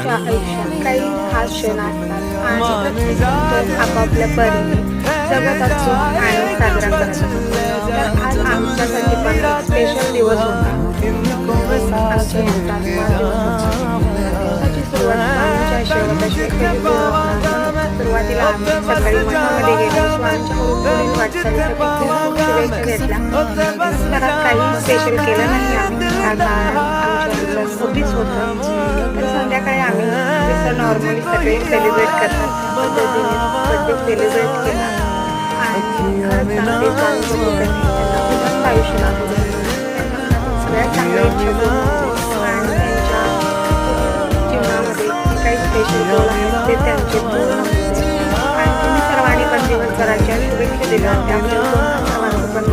सर्वांच्या आयुष्यात काही खास क्षण असतात आणि प्रत्येक जण आपापल्या परीने जगत असतो, आनंद साजरा करत असतो. तर आज आमच्यासाठी पण एक स्पेशल दिवस होता. आमच्या घरात वाढदिवस होता. दिवसाची सुरुवात स्वामींच्या शेवटाशी सुरुवातीला आम्ही सकाळी मठामध्ये गेलो. स्वामींच्या पुढील वाटचालीसाठी खूप शुभेच्छा घेतल्या. घरात काही स्पेशल केलं नाही आम्ही. आज आमच्या हॉबीज होतं. तर संध्याकाळी आम्ही जसं नॉर्मली सगळे सेलिब्रेट करतात त्या पद्धतीने बर्थडे सेलिब्रेट केला आणि खरंच चांगले स्वामी त्यांना खूपच आयुष्य लागू दे. सगळ्यात चांगल्या इच्छा पूर्ण आणि त्यांच्या जीवनामध्ये काही स्पेशल गोल आहेत ते त्यांचे पूर्ण होते. आणि तुम्ही सर्वांनी पण दिवसभराच्या शुभेच्छा दिल्या त्यामुळे सर्वांचं पण